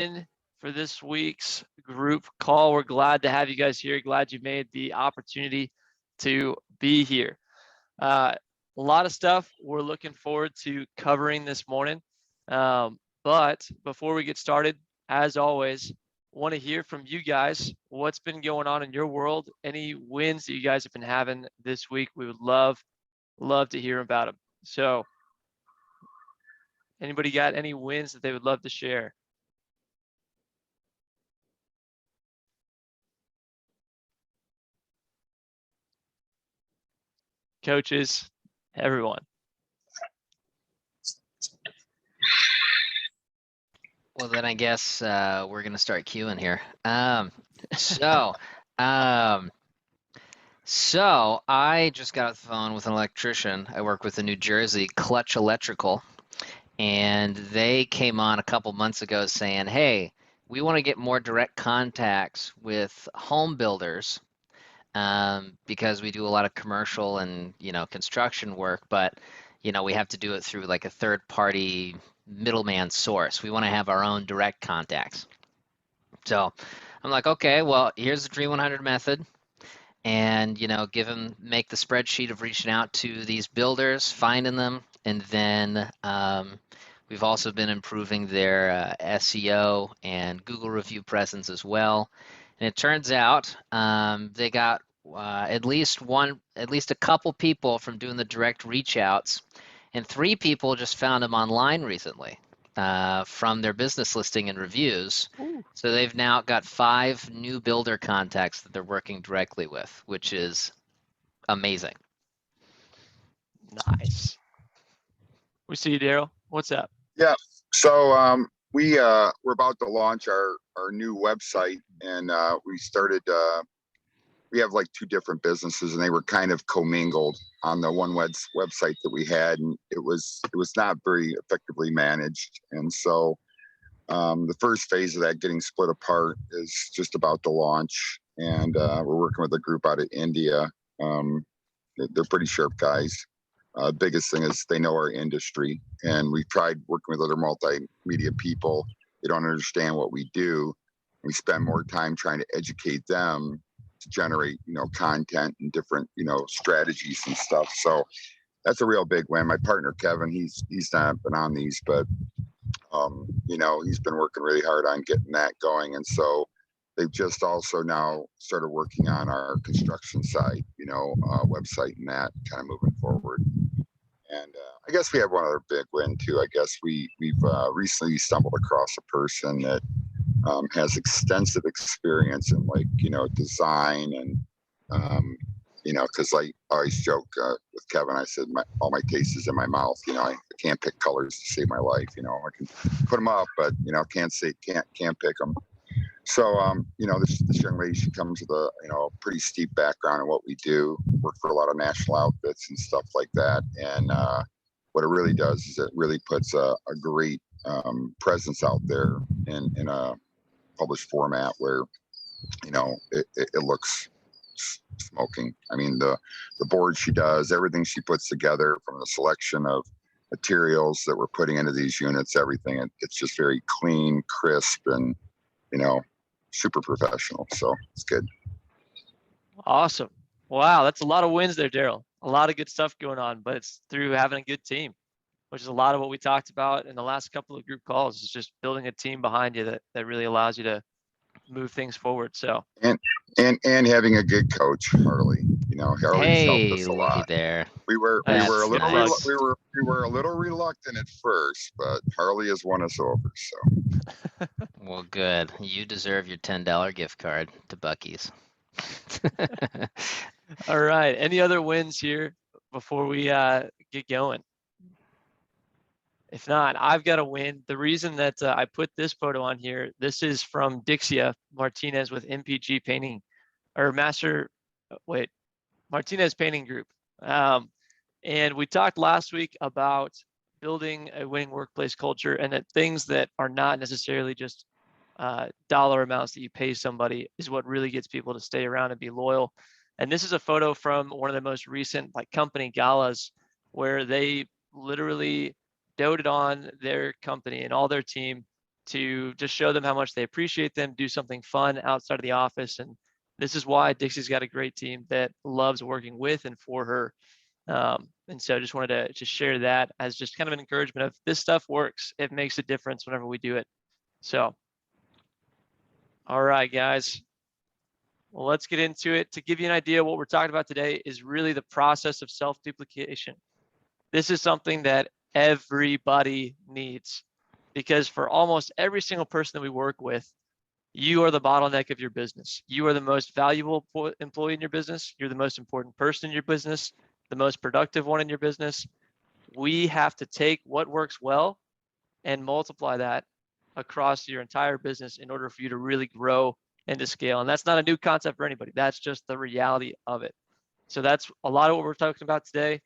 in for this week's group call. We're glad to have you guys here. Glad you made the opportunity to be here. A lot of stuff we're looking forward to covering this morning. But before we get started, as always, want to hear from you guys. What's been going on in your world? Any wins that you guys have been having this week? We would love to hear about them. So anybody got any wins that they would love to share? Coaches, everyone. Well, then I guess we're going to start queuing here. So I just got off the phone with an electrician. I work with in New Jersey, Clutch Electrical, and they came on a couple months ago saying, hey, we want to get more direct contacts with home builders because we do a lot of commercial and, construction work, but, we have to do it through like a third party middleman source. We want to have our own direct contacts. So I'm like, okay, well, here's the Dream 100 method. And, make the spreadsheet of reaching out to these builders, finding them. And then we've also been improving their SEO and Google review presence as well. And it turns out they got at least a couple people from doing the direct reach outs, and 3 people just found them online recently from their business listing and reviews. Ooh. So they've now got 5 new builder contacts that they're working directly with, which is amazing. Nice. We see you, Daryl. What's up? Yeah. So we're about to launch our new website, and we started. We have like 2 different businesses, and they were kind of commingled on the one website that we had, and it was not very effectively managed. And so the first phase of that getting split apart is just about to launch, and we're working with a group out of India. They're pretty sharp guys. Biggest thing is they know our industry, and we've tried working with other multimedia people. They don't understand what we do. We spend more time trying to educate them to generate, content and different, strategies and stuff. So that's a real big win. My partner, Kevin, he's not been on these, but, he's been working really hard on getting that going. And so they've just also now started working on our construction side, website and that kind of moving forward. And I guess we have one other big win too. I guess we've recently stumbled across a person that has extensive experience in design and because I always joke with Kevin. I said all my taste is in my mouth. I can't pick colors to save my life. I can put them up, but can't pick them. So this young lady, she comes with a pretty steep background in what we do. Work for a lot of national outfits and stuff like that. And what it really does is it really puts a great presence out there in a published format where it looks smoking. I mean, the board she does, everything she puts together, from the selection of materials that we're putting into these units, everything, it's just very clean, crisp, and super professional. So it's good. Awesome. Wow, that's a lot of wins there, Daryl. A lot of good stuff going on, but it's through having a good team, which is a lot of what we talked about in the last couple of group calls, is just building a team behind you that really allows you to move things forward. So and having a good coach, Harley. Harley's helped us a lot. There. We were a little nice. we were a little reluctant at first, but Harley has won us over. So Well, good. You deserve your $10 gift card to Buc-ee's. All right. Any other wins here before we get going? If not, I've got a win. The reason that I put this photo on here, this is from Dixia Martinez with MPG Painting, or Martinez Painting Group. And we talked last week about building a winning workplace culture, and that things that are not necessarily just dollar amounts that you pay somebody is what really gets people to stay around and be loyal. And this is a photo from one of the most recent company galas, where they literally doted on their company and all their team to just show them how much they appreciate them, do something fun outside of the office. And this is why Dixie's got a great team that loves working with and for her. And so I just wanted to just share that as just kind of an encouragement of this stuff works. It makes a difference whenever we do it. So, all right, guys. Well, let's get into it. To give you an idea, what we're talking about today is really the process of self-duplication. This is something that everybody needs, because for almost every single person that we work with, you are the bottleneck of your business. You are the most valuable employee in your business. You're the most important person in your business, the most productive one in your business. We have to take what works well and multiply that across your entire business in order for you to really grow and to scale. And that's not a new concept for anybody. That's just the reality of it. So that's a lot of what we're talking about today.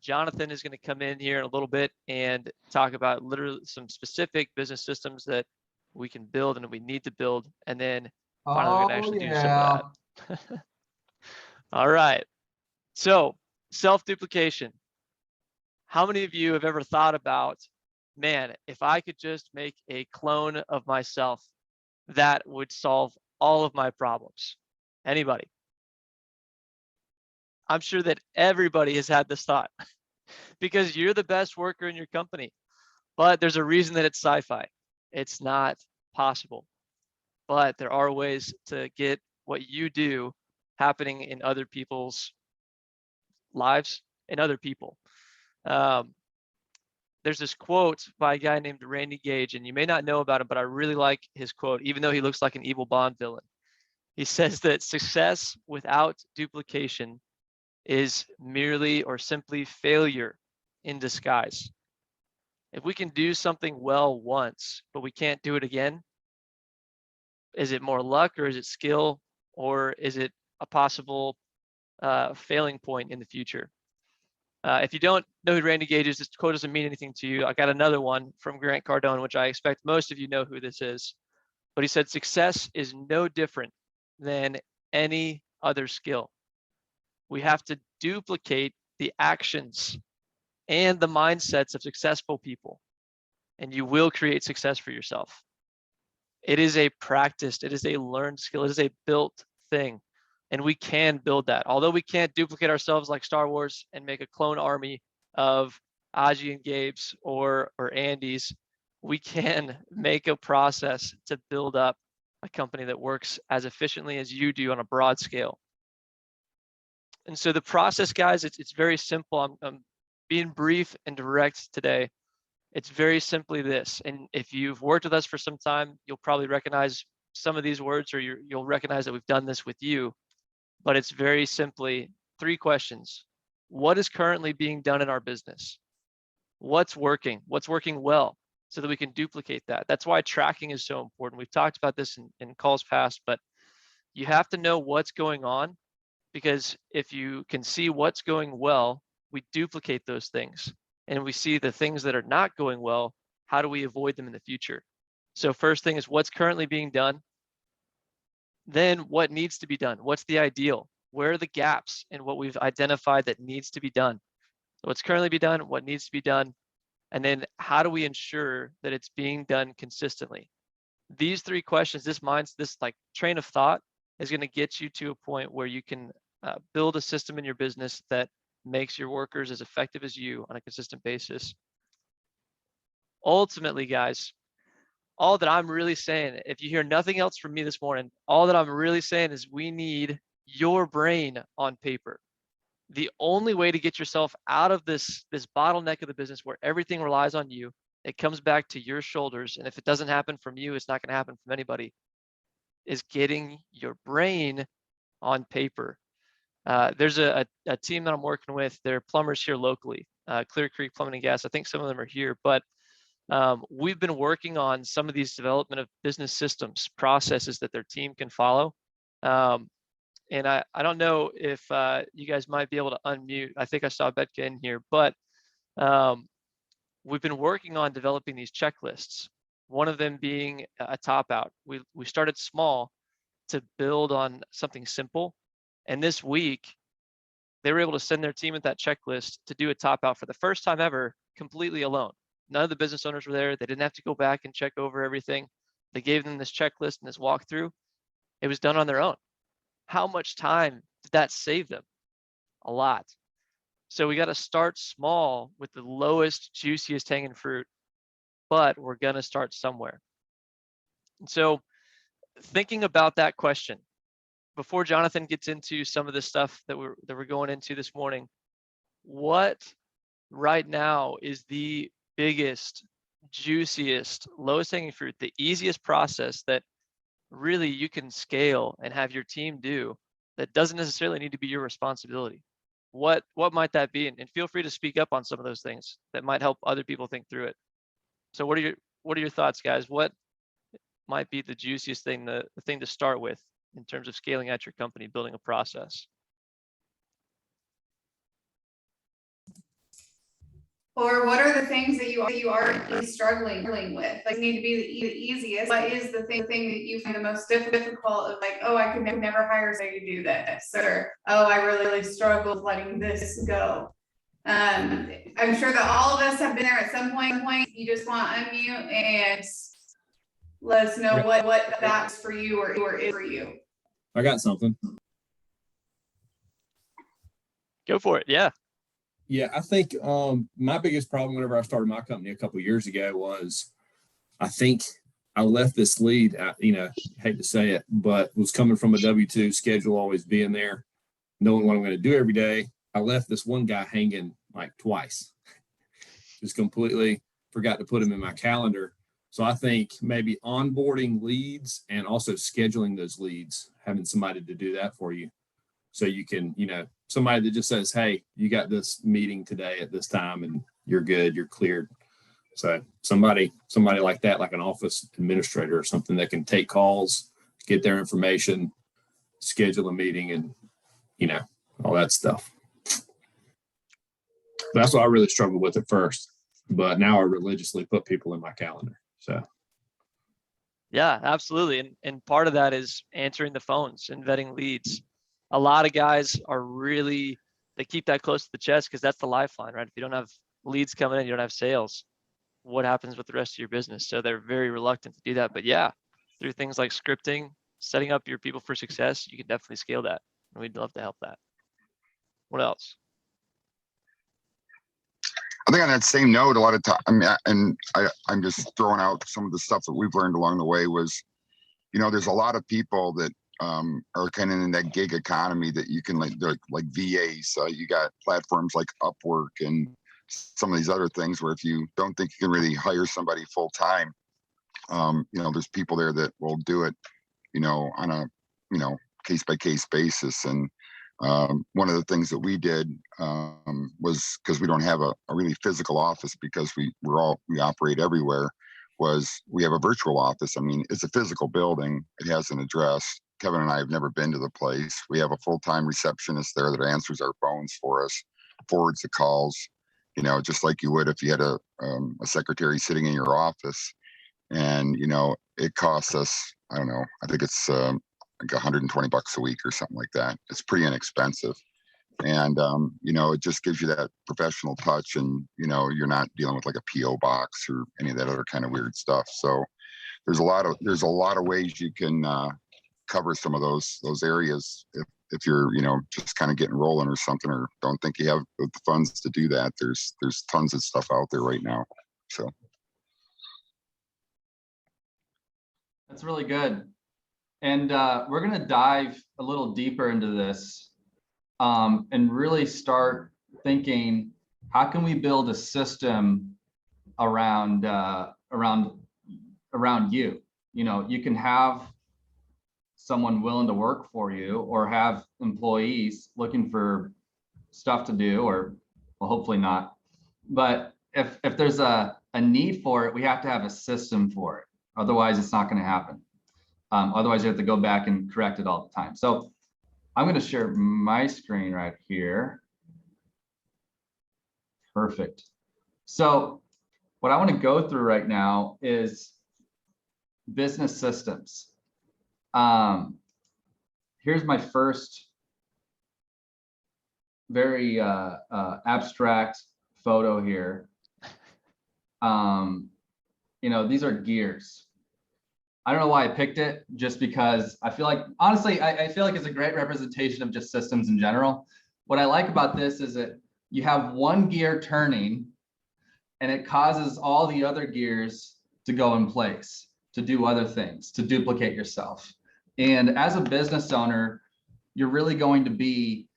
Jonathan is going to come in here in a little bit and talk about literally some specific business systems that we can build and we need to build. And then finally, we're going to actually do some of that. All right. So self-duplication. How many of you have ever thought about, man, if I could just make a clone of myself, that would solve all of my problems? Anybody? I'm sure that everybody has had this thought because you're the best worker in your company, but there's a reason that it's sci-fi. It's not possible, but there are ways to get what you do happening in other people's lives and other people. There's this quote by a guy named Randy Gage, and you may not know about him, but I really like his quote, even though he looks like an evil Bond villain. He says that success without duplication is merely or simply failure in disguise. If we can do something well once, but we can't do it again, is it more luck or is it skill or is it a possible failing point in the future? If you don't know who Randy Gage is, this quote doesn't mean anything to you. I got another one from Grant Cardone, which I expect most of you know who this is. But he said, success is no different than any other skill. We have to duplicate the actions and the mindsets of successful people, and you will create success for yourself. It is a practiced, it is a learned skill, it is a built thing, and we can build that. Although we can't duplicate ourselves like Star Wars and make a clone army of Aji and Gabe's or Andy's, we can make a process to build up a company that works as efficiently as you do on a broad scale. And so the process, guys, it's very simple. I'm being brief and direct today. It's very simply this. And if you've worked with us for some time, you'll probably recognize some of these words, or you'll recognize that we've done this with you. But it's very simply 3 questions. What is currently being done in our business? What's working? What's working well? So that we can duplicate that. That's why tracking is so important. We've talked about this in calls past, but you have to know what's going on, because if you can see what's going well, we duplicate those things. And we see the things that are not going well, how do we avoid them in the future? So first thing is what's currently being done. Then what needs to be done? What's the ideal? Where are the gaps in what we've identified that needs to be done? So what's currently be done, what needs to be done, and then how do we ensure that it's being done consistently? These 3 questions, this like train of thought is going to get you to a point where you can build a system in your business that makes your workers as effective as you on a consistent basis. Ultimately, guys, all that I'm really saying, if you hear nothing else from me this morning, all that I'm really saying is we need your brain on paper. The only way to get yourself out of this bottleneck of the business where everything relies on you, it comes back to your shoulders. And if it doesn't happen from you, it's not going to happen from anybody, is getting your brain on paper. There's a team that I'm working with. They're plumbers here locally, Clear Creek Plumbing and Gas. I think some of them are here, but we've been working on some of these development of business systems, processes that their team can follow. And I don't know if you guys might be able to unmute. I think I saw Betka in here, but we've been working on developing these checklists. One of them being a top out. We started small to build on something simple. And this week, they were able to send their team with that checklist to do a top out for the first time ever, completely alone. None of the business owners were there. They didn't have to go back and check over everything. They gave them this checklist and this walkthrough. It was done on their own. How much time did that save them? A lot. So we got to start small with the lowest, juiciest hanging fruit, but we're going to start somewhere. And so thinking about that question, before Jonathan gets into some of the stuff that we're going into this morning, what right now is the biggest, juiciest, lowest hanging fruit, the easiest process that really you can scale and have your team do that doesn't necessarily need to be your responsibility? What might that be? And feel free to speak up on some of those things that might help other people think through it. So what are your thoughts, guys? What might be the juiciest thing, the thing to start with in terms of scaling out your company, building a process? Or what are the things that you are struggling with? Like, need to be the easiest. What is the thing that you find the most difficult of, like, oh, I could never hire somebody to do this, or oh, I really struggle with letting this go. I'm sure that all of us have been there at some point. You just want to unmute and let us know what that's for you or is for you. I got something. Go for it. Yeah. Yeah, I think my biggest problem whenever I started my company a couple of years ago was I think I left this lead, hate to say it, but was coming from a W-2 schedule, always being there, knowing what I'm going to do every day. I left this one guy hanging like twice. Just completely forgot to put him in my calendar. So I think maybe onboarding leads and also scheduling those leads, having somebody to do that for you. So you can, somebody that just says, hey, you got this meeting today at this time and you're good, you're cleared. So somebody like that, like an office administrator or something that can take calls, get their information, schedule a meeting, and, all that stuff. That's what I really struggled with at first, but now I religiously put people in my calendar. So. Yeah, absolutely. And part of that is answering the phones and vetting leads. A lot of guys are they keep that close to the chest because that's the lifeline, right? If you don't have leads coming in, you don't have sales, what happens with the rest of your business? So they're very reluctant to do that. But yeah, through things like scripting, setting up your people for success, you can definitely scale that. And we'd love to help that. What else? I think on that same note, a lot of time, I'm just throwing out some of the stuff that we've learned along the way was, there's a lot of people that are kind of in that gig economy that you can like VAs. You got platforms like Upwork and some of these other things where if you don't think you can really hire somebody full time, there's people there that will do it, on a, case by case basis. And one of the things that we did was, because we don't have a really physical office because we operate everywhere, was we have a virtual office. I mean, it's a physical building. It has an address. Kevin and I have never been to the place. We have a full-time receptionist there that answers our phones for us, forwards the calls, just like you would if you had a secretary sitting in your office. And, it costs us, I don't know, I think it's like $120 a week or something like that. It's pretty inexpensive. And, it just gives you that professional touch and, you're not dealing with like a PO box or any of that other kind of weird stuff. So there's a lot of ways you can cover some of those areas if you're, just kind of getting rolling or something, or don't think you have the funds to do that. There's tons of stuff out there right now. So. That's really good. And we're going to dive a little deeper into this and really start thinking, how can we build a system around you? You can have someone willing to work for you or have employees looking for stuff to do, or well, hopefully not. But if there's a need for it, we have to have a system for it. Otherwise, it's not going to happen. Otherwise, you have to go back and correct it all the time. So I'm going to share my screen right here. Perfect. So what I want to go through right now is business systems. Here's my first very abstract photo here. You know, these are gears. I don't know why I picked it, just because I feel like, honestly, I feel like it's a great representation of just systems in general. What I like about this is that you have one gear turning and it causes all the other gears to go in place, to do other things, to duplicate yourself. And as a business owner, you're really going to be,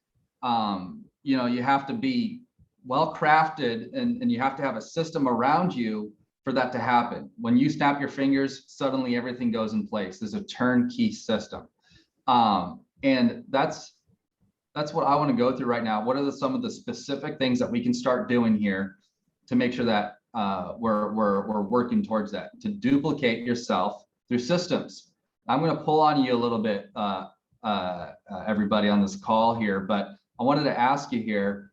you know, you have to be well crafted, and you have to have a system around you for that to happen. When you snap your fingers, suddenly everything goes in place. There's a turnkey system. And that's what I want to go through right now. What are some of the specific things that we can start doing here to make sure that we're working towards that, to duplicate yourself through systems? I'm going to pull on you a little bit, everybody on this call here, but I wanted to ask you here,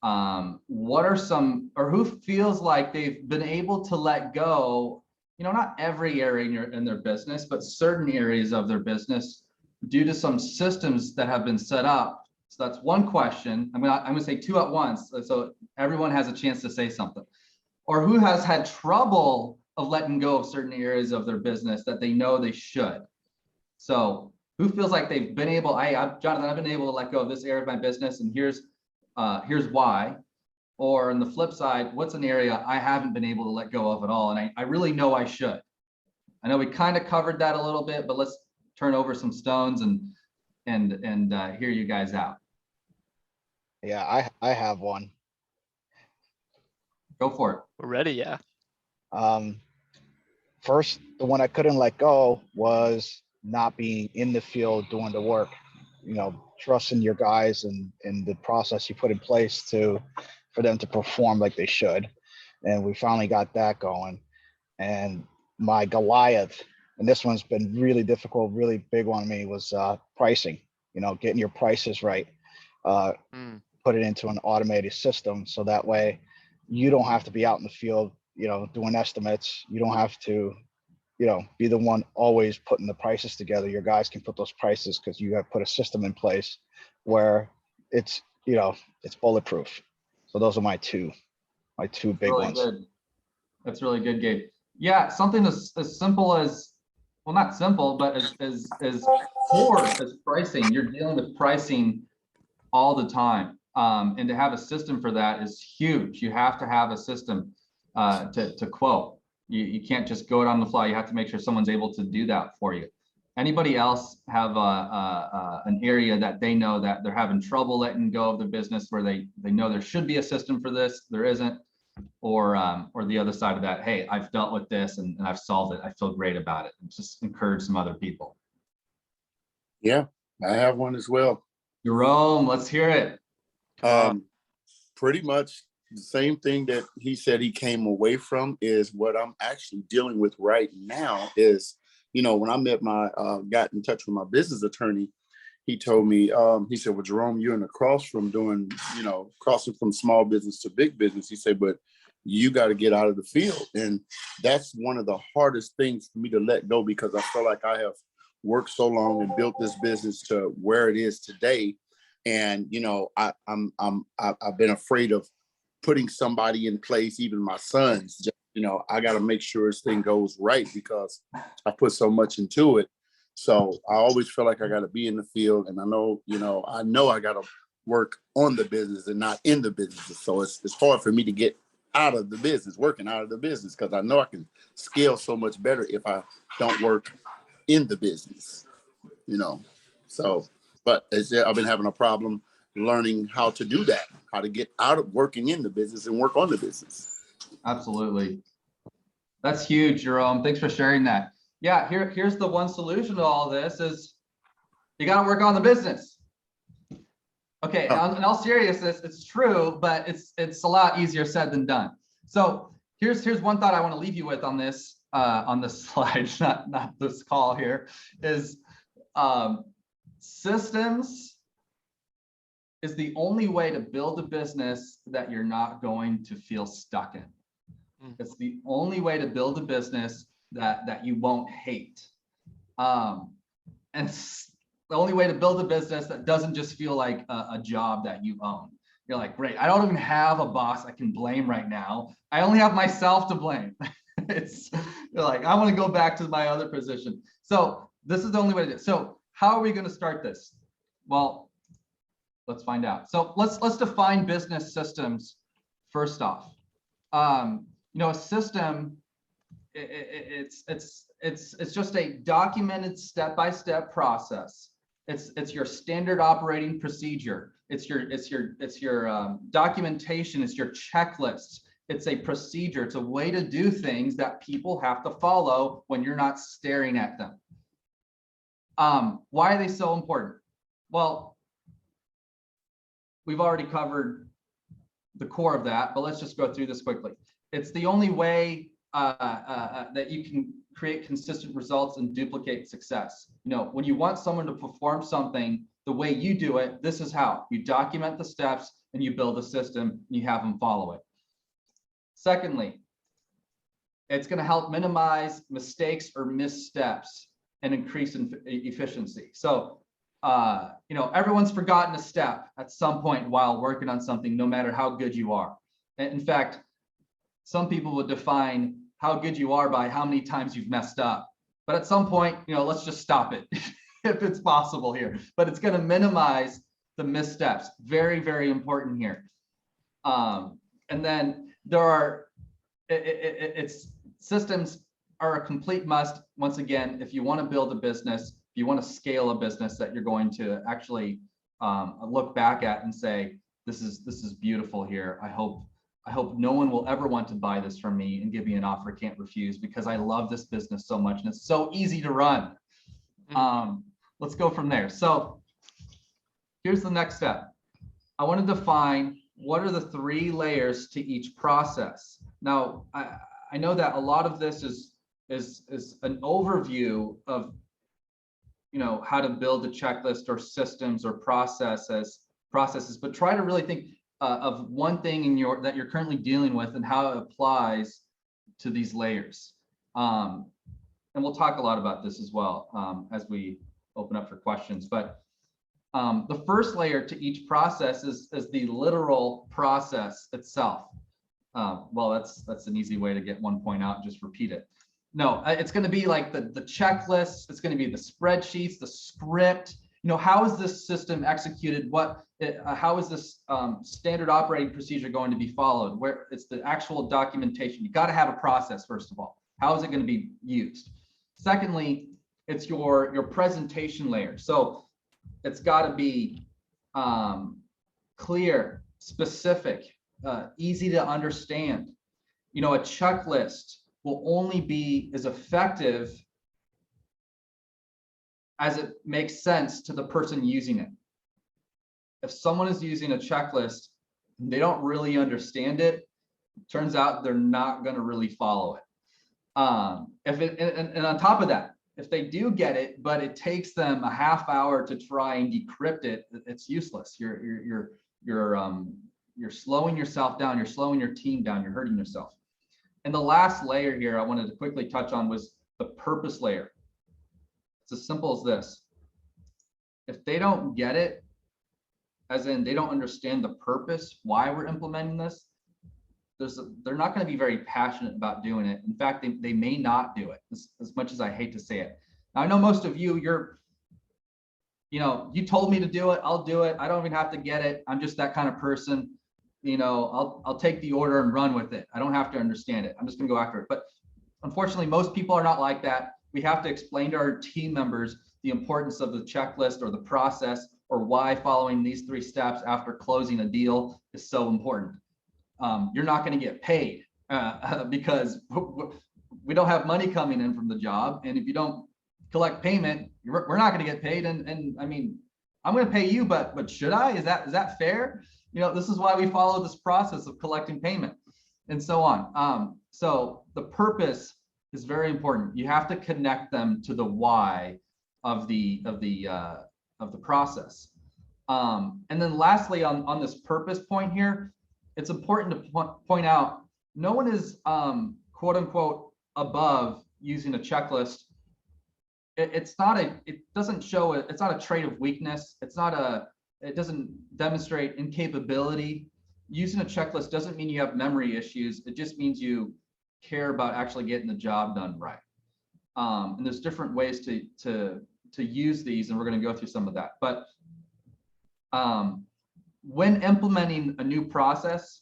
what are some, or who feels like they've been able to let go, you know, not every area in their business, but certain areas of their business due to some systems that have been set up? So that's one question. I'm gonna say two at once, so everyone has a chance to say something. Or who has had trouble of letting go of certain areas of their business that they know they should? So who feels like they've been able, Jonathan, I've been able to let go of this area of my business, and here's why. Or on the flip side, what's an area I haven't been able to let go of at all, and I really know I should? I know we kind of covered that a little bit, but let's turn over some stones and hear you guys out. Yeah, I have one. Go for it. We're ready. Yeah. First, the one I couldn't let go was not being in the field doing the work. You know, trusting your guys and the process you put in place for them to perform like they should. And we finally got that going. And my Goliath, and this one's been really difficult, really big on me, was pricing. You know, getting your prices right. Put it into an automated system, so that way you don't have to be out in the field, you know, doing estimates. You don't have to, you know, be the one always putting the prices together. Your guys can put those prices because you have put a system in place where it's, you know, it's bulletproof. So those are my two big Really ones. good. That's really good, Gabe. Yeah, something as simple as, well, not simple, but as core as pricing. You're dealing with pricing all the time. And to have a system for that is huge. You have to have a system to quote. You can't just go it on the fly. You have to make sure someone's able to do that for you. Anybody else have an area that they know that they're having trouble letting go of the business, where they know there should be a system for this, there isn't? Or the other side of that, hey, I've dealt with this and I've solved it. I feel great about it. Just encourage some other people. Yeah, I have one as well. Jerome, let's hear it. Pretty much the same thing that he said he came away from is what I'm actually dealing with right now. Is, you know, when I got in touch with my business attorney, he told me, he said, well, Jerome, you're in the cross from doing, you know, crossing from small business to big business. He said, but you got to get out of the field. And that's one of the hardest things for me to let go, because I feel like I have worked so long and built this business to where it is today. And, you know, I've been afraid of putting somebody in place, even my sons. Just, you know, I got to make sure this thing goes right because I put so much into it. So I always feel like I got to be in the field, and I know I got to work on the business and not in the business. So it's hard for me to get out of the business, working out of the business, because I know I can scale so much better if I don't work in the business, you know. So, but I've been having a problem learning how to do that, how to get out of working in the business and work on the business. Absolutely. That's huge, Jerome. Thanks for sharing that. Yeah, here's the one solution to all this is you got to work on the business. Okay, in all seriousness, it's true, but it's a lot easier said than done. So here's one thought I want to leave you with on this slide, not this call here, is systems is the only way to build a business that you're not going to feel stuck in. It's the only way to build a business that you won't hate. And it's the only way to build a business that doesn't just feel like a job that you own. You're like, great, I don't even have a boss I can blame right now. I only have myself to blame. You're like, I want to go back to my other position. So this is the only way to do it. So how are we going to start this? Well, let's find out. So let's define business systems first off. A system, it's just a documented step-by-step process. It's your standard operating procedure. It's your documentation. It's your checklists. It's a procedure. It's a way to do things that people have to follow when you're not staring at them. Why are they so important? Well, we've already covered the core of that, but let's just go through this quickly. It's the only way that you can create consistent results and duplicate success. When you want someone to perform something the way you do it, this is how. You document the steps and you build a system and you have them follow it. Secondly, it's going to help minimize mistakes or missteps and increase efficiency. So, everyone's forgotten a step at some point while working on something, no matter how good you are. In fact, some people would define how good you are by how many times you've messed up. But at some point, let's just stop it if it's possible here. But it's going to minimize the missteps. Very, very important here. And then systems are a complete must. Once again, if you want to build a business, if you want to scale a business that you're going to actually look back at and say, this is beautiful here. I hope no one will ever want to buy this from me and give me an offer I can't refuse, because I love this business so much and it's so easy to run. Let's go from there. So here's the next step. I want to define what are the 3 layers to each process. Now, I know that a lot of this is an overview of how to build a checklist or systems or processes, but try to really think of one thing that you're currently dealing with and how it applies to these layers. And we'll talk a lot about this as well as we open up for questions. But the first layer to each process is the literal process itself. Well, that's an easy way to get one point out. Just repeat it. No, it's going to be like the checklist. It's going to be the spreadsheets, the script. How is this system executed? How is this standard operating procedure going to be followed? Where it's the actual documentation. You got to have a process, first of all. How is it going to be used? Secondly, it's your presentation layer. So it's got to be clear, specific, easy to understand. A checklist will only be as effective as it makes sense to the person using it. If someone is using a checklist and they don't really understand it, turns out they're not going to really follow it. And on top of that, if they do get it, but it takes them a half hour to try and decrypt it, it's useless. You're slowing yourself down. You're slowing your team down. You're hurting yourself. And the last layer here I wanted to quickly touch on was the purpose layer. It's as simple as this. If they don't get it, as in they don't understand the purpose, why we're implementing this, they're not going to be very passionate about doing it. In fact, they may not do it, as much as I hate to say it. Now, I know most of you, you told me to do it, I'll do it. I don't even have to get it. I'm just that kind of person. I'll take the order and run with it. I don't have to understand it. I'm just going to go after it. But unfortunately, most people are not like that. We have to explain to our team members the importance of the checklist or the process, or why following these 3 steps after closing a deal is so important. You're not going to get paid because we don't have money coming in from the job. And if you don't collect payment, we're not going to get paid. And I mean, I'm going to pay you, but should I? Is that fair? This is why we follow this process of collecting payment and so on. So the purpose is very important. You have to connect them to the why of the process. And then lastly, on this purpose point here, it's important to point out, no one is quote unquote above using a checklist. It's not a trait of weakness. It's not it doesn't demonstrate incapability. Using a checklist doesn't mean you have memory issues. It just means you care about actually getting the job done right. And there's different ways to use these, and we're going to go through some of that. But when implementing a new process,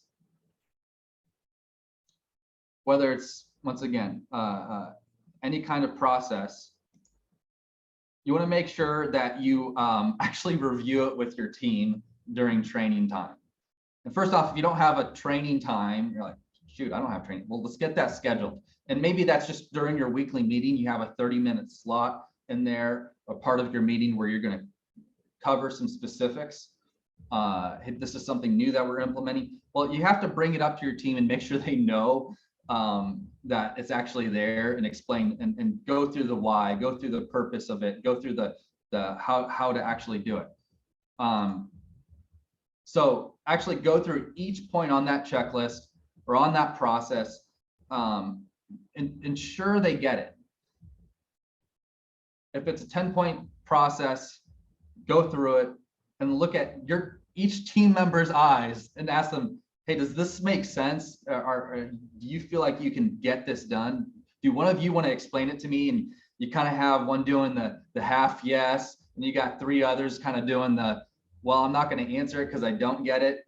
whether it's, once again, any kind of process, you want to make sure that you actually review it with your team during training time. And first off, if you don't have a training time, you're like, shoot, I don't have training. Well, let's get that scheduled. And maybe that's just during your weekly meeting. You have a 30-minute slot in there, a part of your meeting where you're going to cover some specifics. This is something new that we're implementing. Well, you have to bring it up to your team and make sure they know that it's actually there, and explain and go through the why, go through the purpose of it, go through the how to actually do it. So actually go through each point on that checklist or on that process, and ensure they get it. If it's a 10-point process, go through it and look at each team member's eyes and ask them, hey, does this make sense? Or do you feel like you can get this done? Do one of you want to explain it to me? And you kind of have one doing the half yes, and you got 3 others kind of doing the, well, I'm not going to answer it because I don't get it.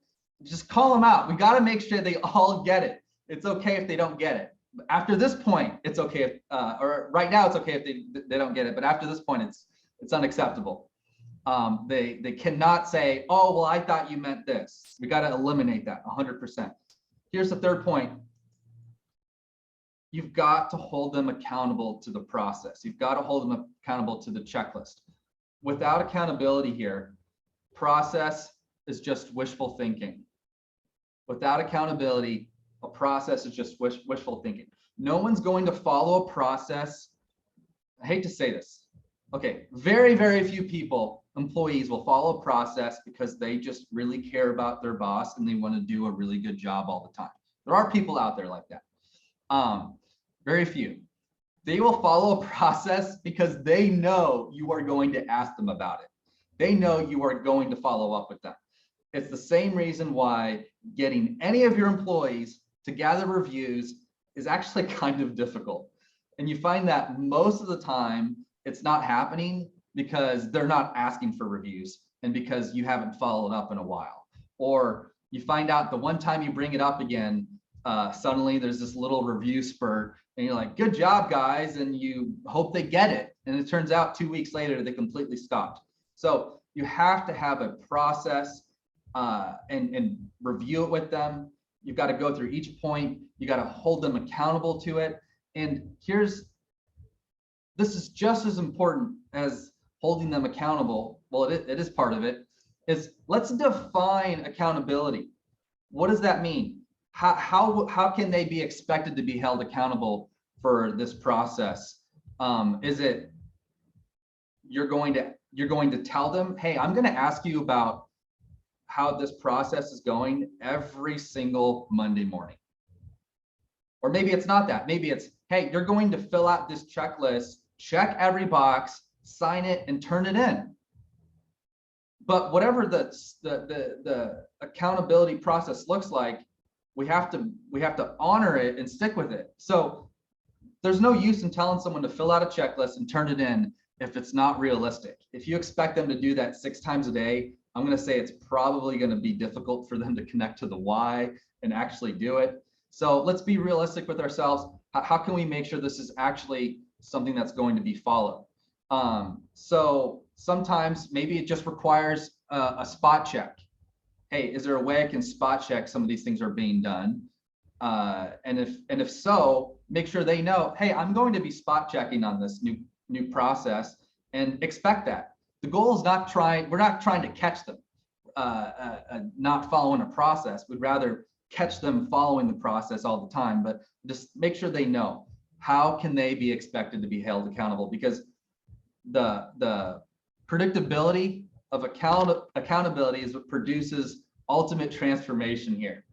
Just call them out. We got to make sure they all get it. It's okay if they don't get it. After this point, it's okay if, or right now it's okay if they don't get it. But after this point, it's unacceptable. They cannot say, oh, well, I thought you meant this. We got to eliminate that 100%. Here's the third point. You've got to hold them accountable to the process. You've got to hold them accountable to the checklist. Without accountability here, process is just wishful thinking. Without accountability, a process is just wishful thinking. No one's going to follow a process. I hate to say this. Okay, very, very few people, employees, will follow a process because they just really care about their boss and they want to do a really good job all the time. There are people out there like that. Very few. They will follow a process because they know you are going to ask them about it. They know you are going to follow up with them. It's the same reason why getting any of your employees to gather reviews is actually kind of difficult. And you find that most of the time it's not happening because they're not asking for reviews and because you haven't followed up in a while. Or you find out the one time you bring it up again, suddenly there's this little review spurt and you're like, good job, guys. And you hope they get it. And it turns out 2 weeks later, they completely stopped. So you have to have a process and review it with them. You've got to go through each point. You got to hold them accountable to it. And this is just as important as holding them accountable. Well, it is part of it. Is let's define accountability. What does that mean? How can they be expected to be held accountable for this process? Is it you're going to tell them, hey, I'm going to ask you about how this process is going every single Monday morning. Or maybe it's not that. Maybe it's, hey, you're going to fill out this checklist, check every box, sign it, and turn it in. But whatever the accountability process looks like, we have to honor it and stick with it. So there's no use in telling someone to fill out a checklist and turn it in if it's not realistic. If you expect them to do that 6 times a day, I'm going to say it's probably going to be difficult for them to connect to the why and actually do it. So let's be realistic with ourselves. How can we make sure this is actually something that's going to be followed? So sometimes maybe it just requires a spot check. Hey, is there a way I can spot check some of these things are being done? And if so, make sure they know, hey, I'm going to be spot checking on this new process, and expect that. The goal is we're not trying to catch them not following a process. We'd rather catch them following the process all the time, but just make sure they know how can they be expected to be held accountable, because the predictability of accountability is what produces ultimate transformation here.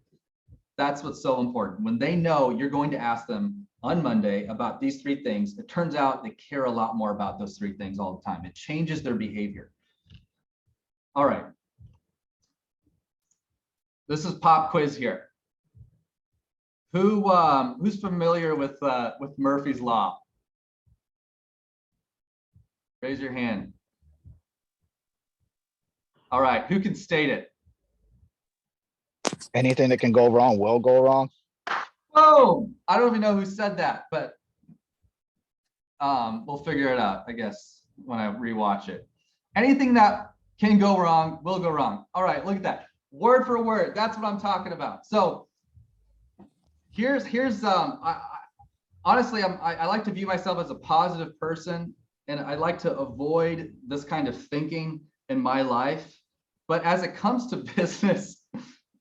That's what's so important. When they know you're going to ask them on Monday about these 3 things, it turns out they care a lot more about those 3 things all the time. It changes their behavior. All right. This is pop quiz here. Who's familiar with Murphy's Law? Raise your hand. All right, who can state it? Anything that can go wrong will go wrong. Oh, I don't even know who said that, but we'll figure it out, I guess, when I rewatch it. Anything that can go wrong will go wrong. All right, look at that. Word for word. That's what I'm talking about. So here's honestly, I like to view myself as a positive person, and I like to avoid this kind of thinking in my life. But as it comes to business,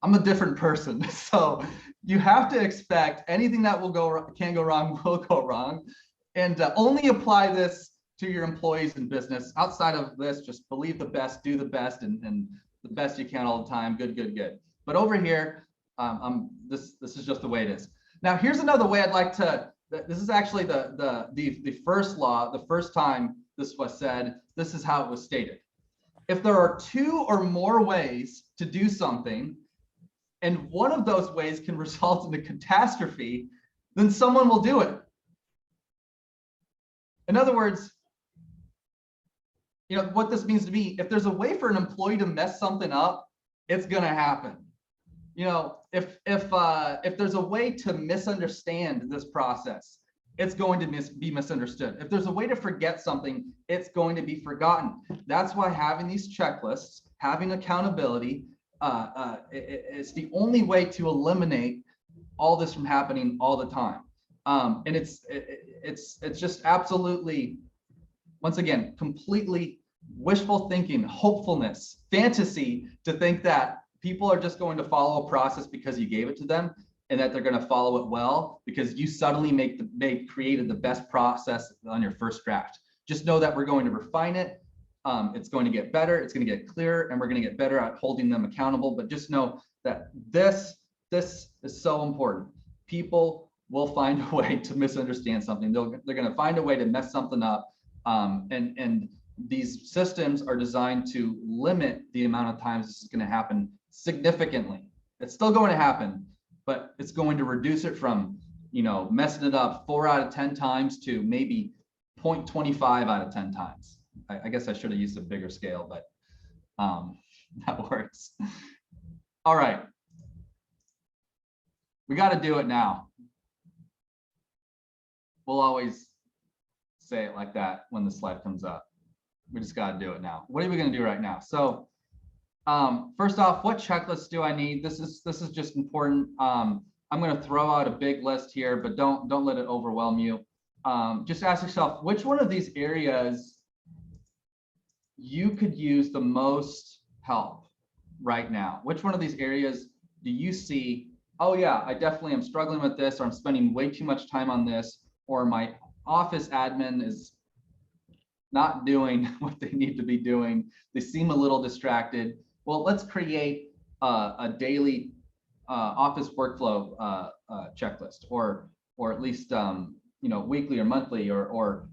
I'm a different person. So you have to expect anything that can go wrong will go wrong, and only apply this to your employees in business. Outside of this, just believe the best, do the best, and the best you can all the time. Good, good, good. But over here, this is just the way it is. Now, here's another way I'd like to. This is actually the first law. The first time this was said, this is how it was stated. If there are 2 or more ways to do something, and one of those ways can result in a catastrophe, then someone will do it. In other words, what this means to me, if there's a way for an employee to mess something up, it's going to happen. If there's a way to misunderstand this process, it's going to be misunderstood. If there's a way to forget something, it's going to be forgotten. That's why having these checklists, having accountability, it's the only way to eliminate all this from happening all the time. And it's just absolutely, once again, completely wishful thinking, hopefulness, fantasy to think that people are just going to follow a process because you gave it to them, and that they're going to follow it well because you suddenly created the best process on your first draft. Just know that we're going to refine it. It's going to get better. It's going to get clearer, and we're going to get better at holding them accountable. But just know that this is so important. People will find a way to misunderstand something. They're going to find a way to mess something up. And these systems are designed to limit the amount of times this is going to happen significantly. It's still going to happen, but it's going to reduce it from, messing it up 4 out of 10 times to maybe 0.25 out of 10 times. I guess I should have used a bigger scale, but that works. All right. We got to do it now. We'll always say it like that when the slide comes up. We just got to do it now. What are we going to do right now? So first off, what checklists do I need? This is just important. I'm going to throw out a big list here, but don't let it overwhelm you. Just ask yourself, which one of these areas you could use the most help right now? Which one of these areas do you see, oh yeah, I definitely am struggling with this, or I'm spending way too much time on this, or my office admin is not doing what they need to be doing. They seem a little distracted. Well, let's create a daily office workflow checklist, or at least weekly or monthly, or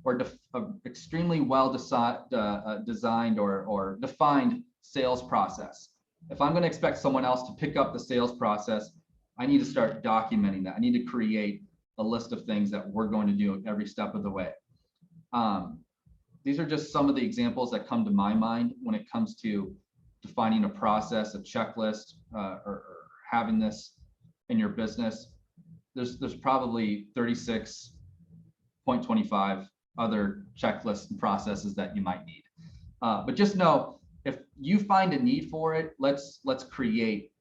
extremely well designed or defined sales process. If I'm going to expect someone else to pick up the sales process, I need to start documenting that. I need to create a list of things that we're going to do every step of the way. These are just some of the examples that come to my mind when it comes to defining a process, a checklist, or having this in your business. There's probably 36.25 other checklists and processes that you might need. But just know, if you find a need for it, let's create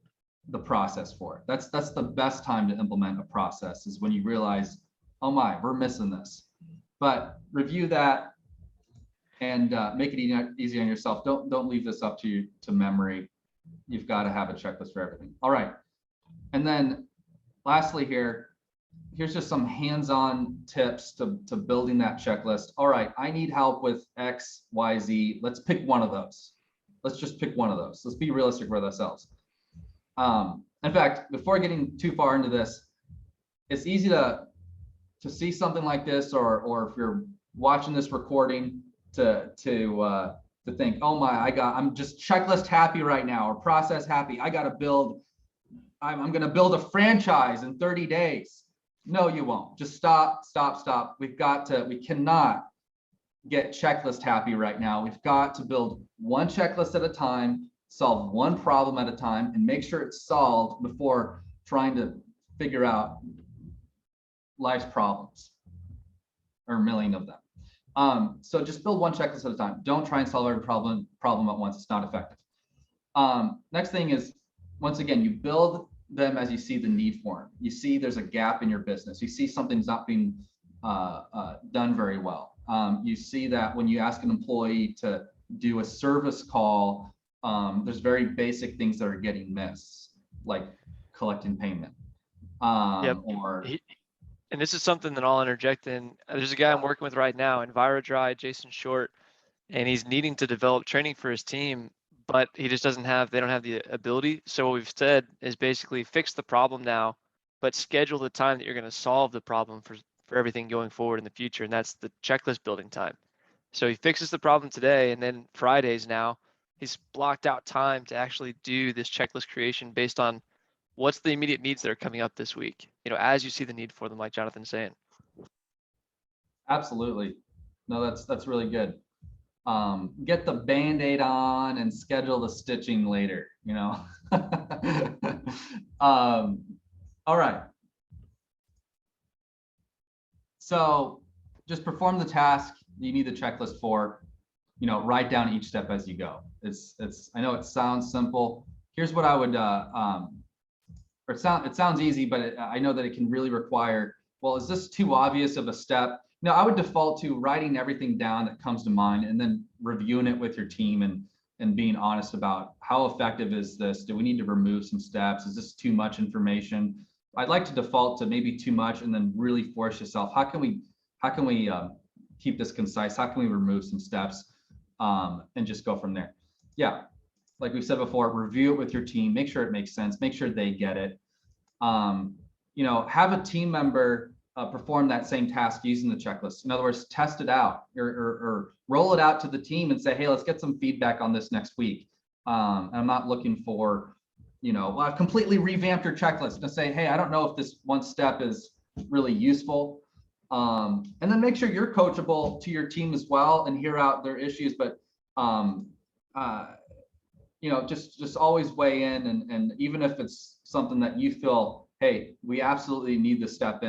the process for it. That's the best time to implement a process, is when you realize, oh my, we're missing this. But review that and make it easy on yourself. Don't leave this up to memory. You've got to have a checklist for everything. All right. And then lastly here's just some hands-on tips to building that checklist. All right, I need help with X, Y, Z. Let's pick one of those. Let's just pick one of those. Let's be realistic with ourselves. In fact, before getting too far into this, it's easy to see something like this, or if you're watching this recording, to think, oh my, I'm just checklist happy right now, or process happy. I got to build I'm going to build a franchise in 30 days. No, you won't. Just stop. We cannot get checklist happy right now. We've got to build one checklist at a time, solve one problem at a time, and make sure it's solved before trying to figure out life's problems, or a million of them. So just build one checklist at a time. Don't try and solve every problem at once. It's not effective. Next thing is, once again, you build them as you see the need for them. You see there's a gap in your business. You see something's not being done very well. You see that when you ask an employee to do a service call, there's very basic things that are getting missed, like collecting payment. And this is something that I'll interject in. There's a guy I'm working with right now, EnviroDry, Jason Short, and he's needing to develop training for his team, but he just they don't have the ability. So what we've said is basically fix the problem now, but schedule the time that you're going to solve the problem for everything going forward in the future. And that's the checklist building time. So he fixes the problem today, and then Fridays now, he's blocked out time to actually do this checklist creation based on what's the immediate needs that are coming up this week, as you see the need for them, like Jonathan's saying. Absolutely. No, that's really good. Get the Band-Aid on and schedule the stitching later, all right. So just perform the task you need the checklist for, write down each step as you go. I know it sounds simple. Here's what I would, it sounds easy, but I know that it can really require, well, is this too obvious of a step? No, I would default to writing everything down that comes to mind and then reviewing it with your team and being honest about how effective is this? Do we need to remove some steps? Is this too much information? I'd like to default to maybe too much and then really force yourself. How can we keep this concise? How can we remove some steps and just go from there? Yeah. Like we said before, review it with your team, make sure it makes sense, make sure they get it. Have a team member perform that same task using the checklist. In other words, test it out or roll it out to the team and say, hey, let's get some feedback on this next week. And I'm not looking for, a completely revamped your checklist to say, hey, I don't know if this one step is really useful. And then make sure you're coachable to your team as well and hear out their issues, but just always weigh in, and even if it's something that you feel, hey, we absolutely need the step,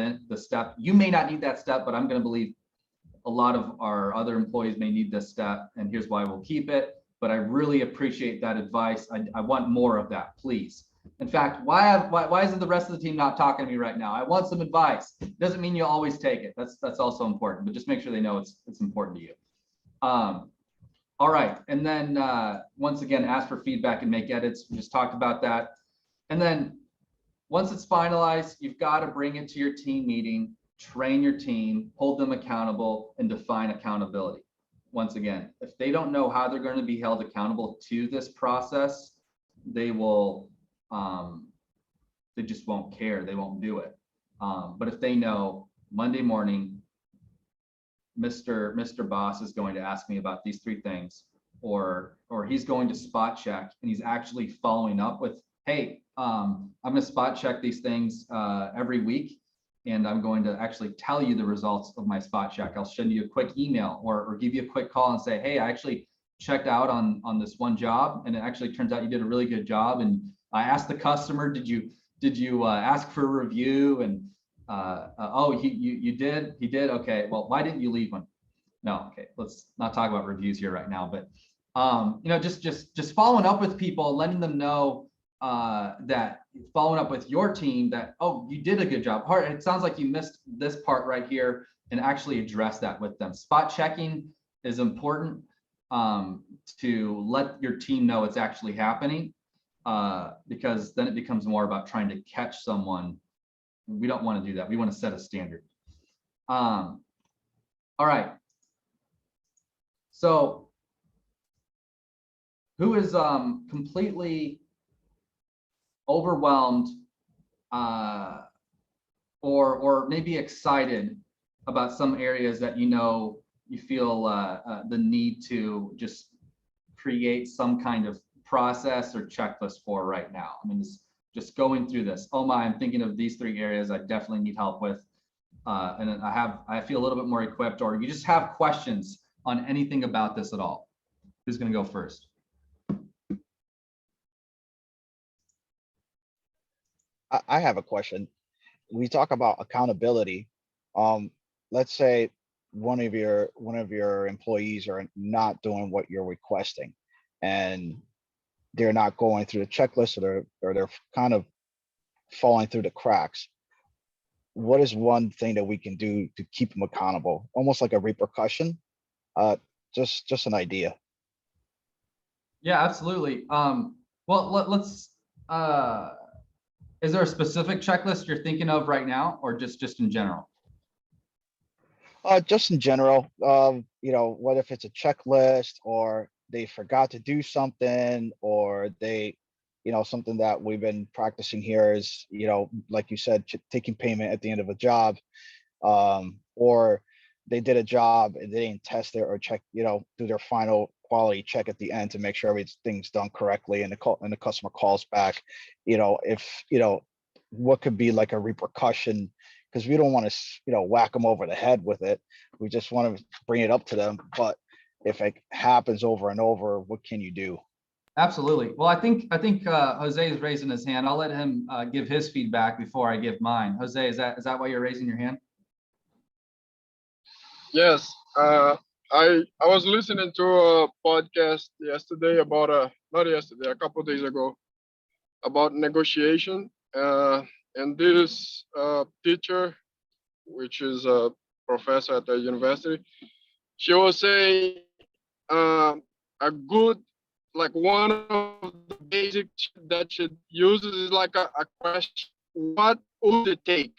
you may not need that step, but I'm going to believe a lot of our other employees may need this step, and here's why we'll keep it. But I really appreciate that advice. I want more of that, please. In fact, why isn't the rest of the team not talking to me right now? I want some advice. Doesn't mean you'll always take it. That's also important, but just make sure they know it's important to you. All right, and then once again, ask for feedback and make edits. We just talked about that. And then once it's finalized, you've got to bring it to your team meeting, train your team, hold them accountable, and define accountability. Once again, if they don't know how they're going to be held accountable to this process, they will, they just won't care. They won't do it. But if they know Monday morning, Mr. Boss is going to ask me about these 3 things, or he's going to spot check and he's actually following up with, hey, I'm going to spot check these things every week, and I'm going to actually tell you the results of my spot check. I'll send you a quick email or give you a quick call and say, hey, I actually checked out on this one job, and it actually turns out you did a really good job. And I asked the customer, did you ask for a review? And oh, you did. He did. Okay. Well, why didn't you leave one? No. Okay. Let's not talk about reviews here right now. But just following up with people, letting them know that following up with your team that, oh, you did a good job. It sounds like you missed this part right here, and actually address that with them. Spot checking is important to let your team know it's actually happening, because then it becomes more about trying to catch someone. We don't want to do that. We want to set a standard. All right. So who is completely overwhelmed or maybe excited about some areas that you feel the need to just create some kind of process or checklist for right now? I mean, just going through this. Oh my, I'm thinking of these 3 areas I definitely need help with. And I feel a little bit more equipped, or you just have questions on anything about this at all. Who's going to go first? I have a question. We talk about accountability. Let's say one of your employees are not doing what you're requesting, and they're not going through the checklist, or they're kind of falling through the cracks. What is one thing that we can do to keep them accountable? Almost like a repercussion. Just an idea. Yeah, absolutely. Well, let's. Is there a specific checklist you're thinking of right now, or just in general? Just in general, what if it's a checklist, or they forgot to do something, or they, something that we've been practicing here is, like you said, taking payment at the end of a job, or they did a job and they didn't test it or check, do their final quality check at the end to make sure everything's done correctly, and the customer calls back, if, what could be like a repercussion, because we don't want to, whack them over the head with it. We just want to bring it up to them. But if it happens over and over, what can you do? Absolutely. Well, I think Jose is raising his hand. I'll let him give his feedback before I give mine. Jose, is that why you're raising your hand? Yes. I was listening to a podcast yesterday about not yesterday, a couple of days ago, about negotiation. And this teacher, which is a professor at the university, she was saying a good, like one of the basic that she uses is like a question: what would it take?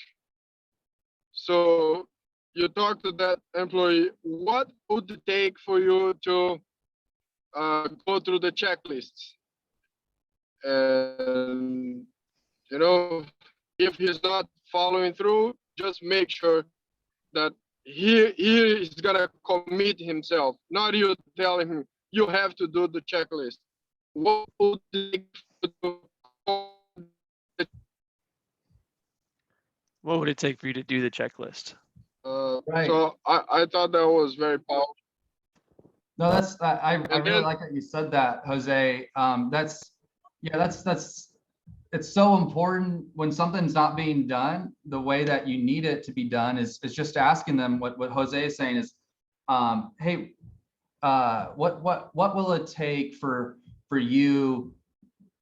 So you talk to that employee, what would it take for you to go through the checklists? And if he's not following through, just make sure that he is gonna commit himself, not you telling him you have to do the checklist. What would it take for you to do the checklist? Right. So I thought that was very powerful. No, that's I really like that you said that, Jose. That's it's so important when something's not being done the way that you need it to be done is just asking them what Jose is saying is, hey, what will it take for you,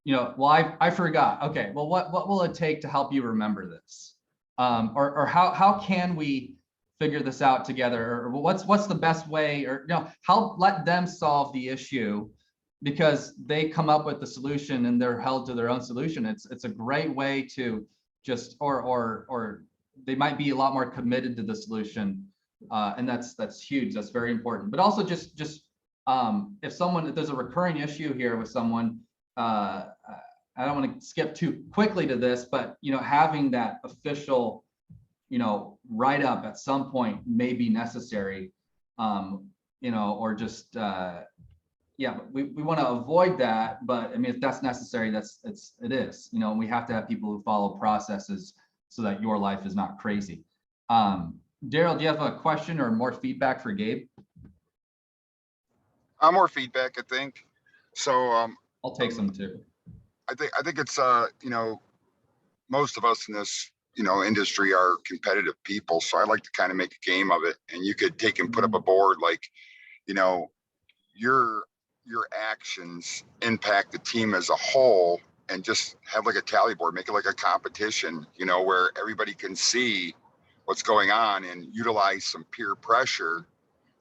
well, I forgot. Okay, well, what will it take to help you remember this? Or how can we figure this out together? Or what's the best way? Or how let them solve the issue, because they come up with the solution and they're held to their own solution. It's a great way to just or they might be a lot more committed to the solution, and that's huge. That's very important. But also just if there's a recurring issue here with someone, I don't want to skip too quickly to this, but having that official write up at some point may be necessary, or just yeah, we want to avoid that, but I mean, if that's necessary, it is. We have to have people who follow processes so that your life is not crazy. Daryl, do you have a question or more feedback for Gabe? More feedback, I think. So I'll take some too. I think it's most of us in this industry are competitive people, so I like to kind of make a game of it. And you could take and put up a board like, your actions impact the team as a whole, and just have like a tally board, make it like a competition, where everybody can see what's going on, and utilize some peer pressure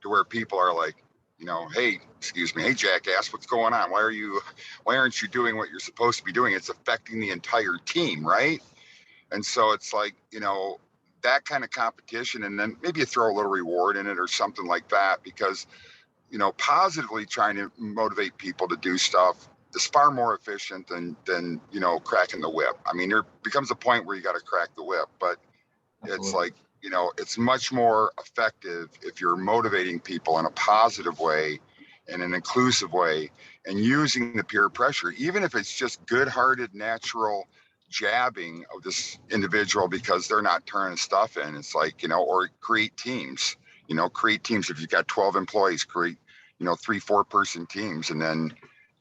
to where people are like, hey, excuse me, hey, jackass, what's going on? Why aren't you doing what you're supposed to be doing? It's affecting the entire team, right? And so it's like, that kind of competition, and then maybe you throw a little reward in it or something like that, because positively trying to motivate people to do stuff is far more efficient than cracking the whip. I mean, there becomes a point where you got to crack the whip, but Absolutely. It's like, it's much more effective if you're motivating people in a positive way, in an inclusive way, and using the peer pressure, even if it's just good-hearted, natural, jabbing of this individual because they're not turning stuff in. It's like, or create teams, create teams. If you've got 12 employees, create, 3-4 person teams. And then,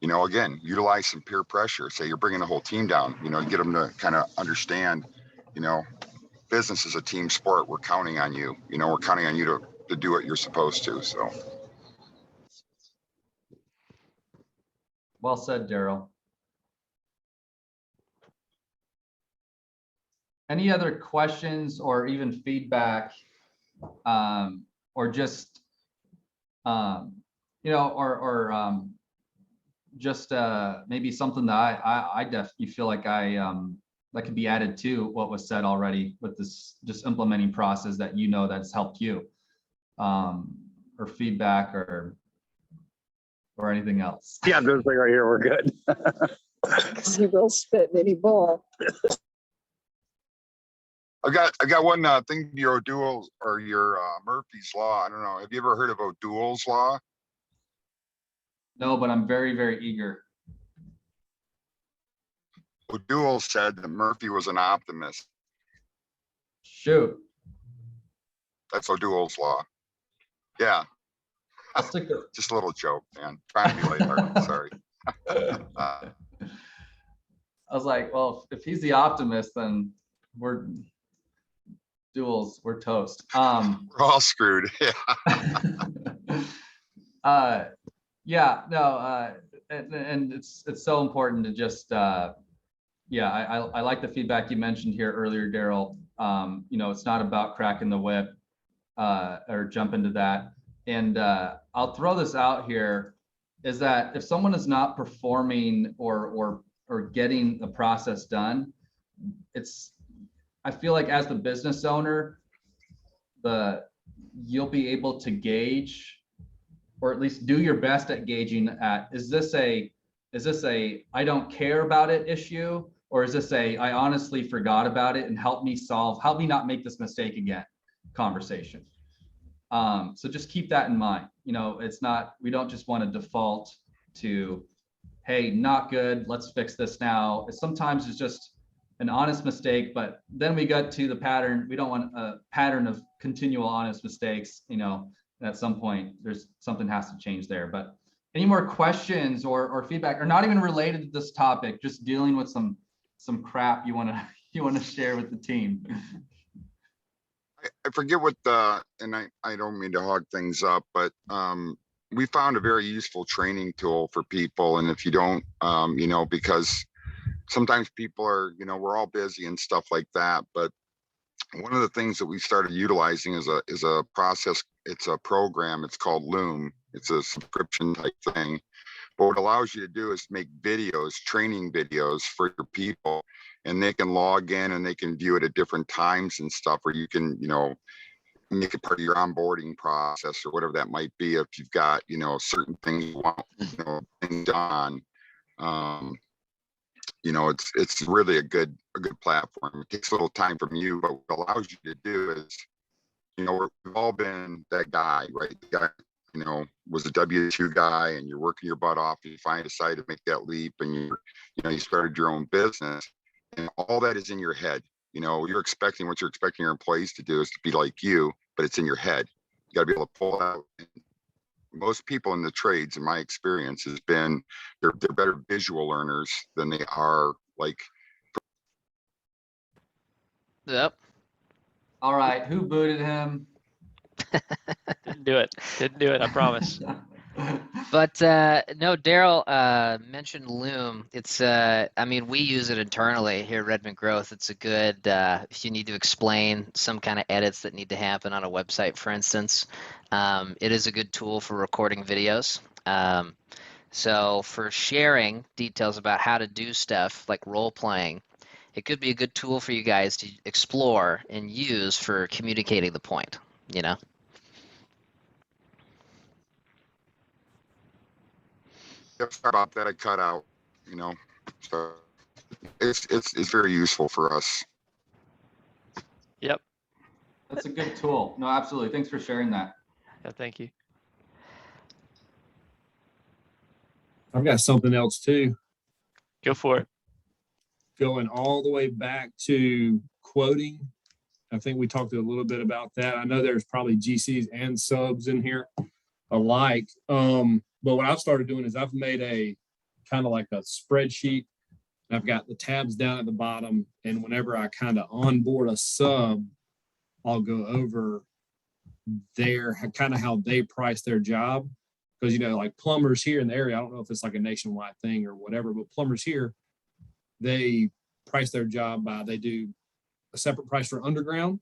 again, utilize some peer pressure. Say you're bringing the whole team down, get them to kind of understand, business is a team sport. We're counting on you, we're counting on you to do what you're supposed to. So. Well said, Daryl. Any other questions or even feedback, or just, just maybe something that I definitely feel like that could be added to what was said already with this just implementing process that that's helped you, or feedback or anything else. Yeah, this thing right here, we're good. Because he will spit any ball. I got one thing, your O'Doul's or your Murphy's Law. I don't know. Have you ever heard of O'Doul's Law? No, but I'm very, very eager. O'Doul said that Murphy was an optimist. Shoot. That's O'Doul's Law. Yeah. I'll stick to Just a little joke, man. Trying to be lighthearted. Sorry. I was like, well, if he's the optimist, then we're toast. We're all screwed. Yeah. Yeah, no, and it's so important to just I like the feedback you mentioned here earlier, Daryl. It's not about cracking the whip or jump into that. And I'll throw this out here, is that if someone is not performing or getting the process done, I feel like as the business owner, you'll be able to gauge, or at least do your best at gauging at, is this a I don't care about it issue, or is this a I honestly forgot about it and help me not make this mistake again conversation. So just keep that in mind. We don't just want to default to, hey, not good, let's fix this now. Sometimes it's just an honest mistake, but then we got to the pattern. We don't want a pattern of continual honest mistakes, at some point there's something has to change there. But any more questions or feedback, or not even related to this topic, just dealing with some crap you want to share with the team? I forget what and I don't mean to hog things up, but we found a very useful training tool for people. And if you don't, because sometimes people are, we're all busy and stuff like that. But one of the things that we started utilizing is a process. It's a program. It's called Loom. It's a subscription type thing. But what it allows you to do is make videos, training videos for your people, and they can log in and they can view it at different times and stuff, or you can, make it part of your onboarding process or whatever that might be. If you've got, certain things you want, things done, it's really a good platform. It takes a little time from you, but what it allows you to do is, we've all been that guy, right? The guy, was a W-2 guy, and you're working your butt off, and you finally decide to make that leap, and you started your own business, and all that is in your head. You're expecting what you're expecting your employees to do is to be like you, but it's in your head. You got to be able to pull it out. And most people in the trades, in my experience, has been they're better visual learners than they are like. Yep. All right, who booted him? Didn't do it. I promise. But no, Daryl mentioned Loom. It's we use it internally here at Redmond Growth. It's a good if you need to explain some kind of edits that need to happen on a website, for instance. It is a good tool for recording videos. So for sharing details about how to do stuff like role playing, it could be a good tool for you guys to explore and use for communicating the point. Sorry about that. I cut out, so it's very useful for us. Yep. That's a good tool. No, absolutely. Thanks for sharing that. Yeah, thank you. I've got something else too. Go for it. going all the way back to quoting. I think we talked a little bit about that. I know there's probably GCs and subs in here alike. But what I've started doing is I've made a kind of like a spreadsheet. I've got the tabs down at the bottom. And whenever I kind of onboard a sub, I'll go over their kind of how they price their job. Because, you know, like plumbers here in the area, I don't know if it's like a nationwide thing or whatever, but plumbers here, they price their job by, they do a separate price for underground.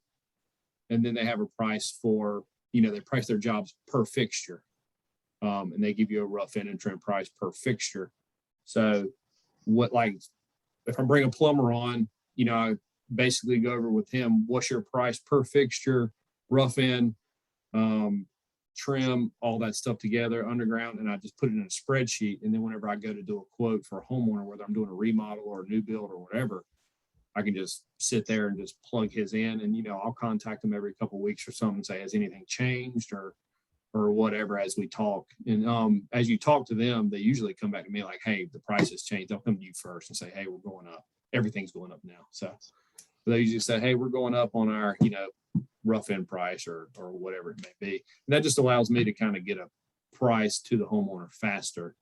And then they have a price for, you know, they price their jobs per fixture. And they give you a rough end and trim price per fixture. So what, like, if I bring a plumber on, you know, I basically go over with him, what's your price per fixture, rough end, trim, all that stuff together, underground, and I just put it in a spreadsheet. And then whenever I go to do a quote for a homeowner, whether I'm doing a remodel or a new build or whatever, I can just sit there and just plug his in, and, you know, I'll contact him every couple of weeks or something and say, has anything changed or whatever as we talk. And as you talk to them, they usually come back to me like, hey, the price has changed. They'll come to you first and say, hey, we're going up. Everything's going up now. So they usually say, hey, we're going up on our, you know, rough end price or whatever it may be. And that just allows me to kind of get a price to the homeowner faster.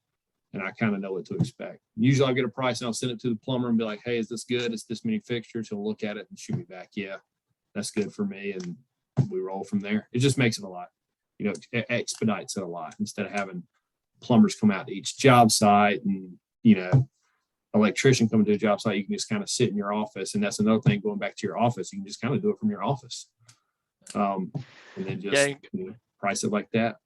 And I kind of know what to expect. Usually I'll get a price and I'll send it to the plumber and be like, hey, is this good? It's this many fixtures. He'll look at it and shoot me back. Yeah, that's good for me. And we roll from there. It just makes it a lot, you know, it expedites it a lot instead of having plumbers come out to each job site and, you know, electrician coming to a job site. You can just kind of sit in your office. And that's another thing, going back to your office, you can just kind of do it from your office. And then just you know, price it like that.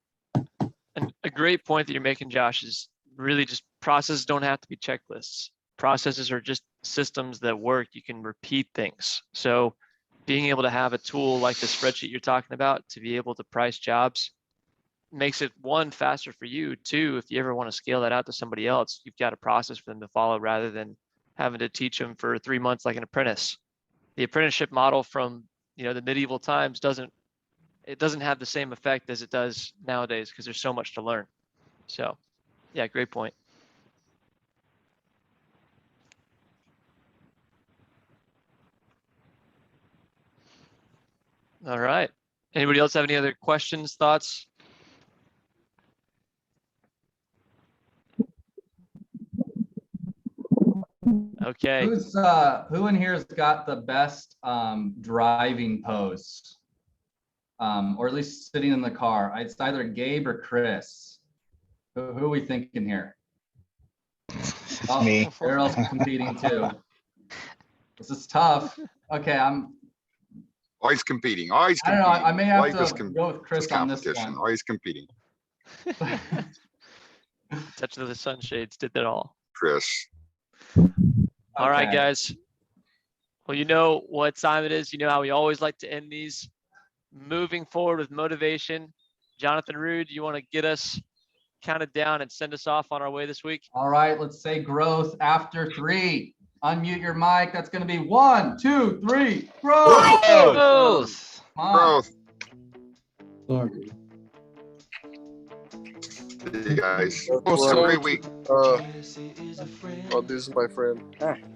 And a great point that you're making, Josh, is really just processes don't have to be checklists. Processes are just systems that work. You can repeat things. So being able to have a tool like the spreadsheet you're talking about to be able to price jobs makes it, one, faster for you. Two, if you ever want to scale that out to somebody else, you've got a process for them to follow rather than having to teach them for 3 months like an apprentice. The apprenticeship model from, you know, the medieval times doesn't have the same effect as it does nowadays because there's so much to learn. So yeah, great point. All right. Anybody else have any other questions, thoughts? Okay. Who in here has got the best driving pose? Or at least sitting in the car? It's either Gabe or Chris. Who are we thinking here? It's me. Errol's competing too. This is tough. Okay, Always competing. Always I don't competing. know. I may have Life to go with Chris on this competition. one. Always competing. Touch of the sunshades did that all. Chris. All right, Okay. guys. Well, you know what time it is. You know how we always like to end these. Moving forward with motivation. Jonathan Rude, you want to get us counted down and send us off on our way this week? All right, let's say growth after 3. Unmute your mic. That's going to be 1, 2, 3. Growth. Growth. Come on. Growth. Sorry. See you guys. Oh, Have a great week. Oh, this is my friend.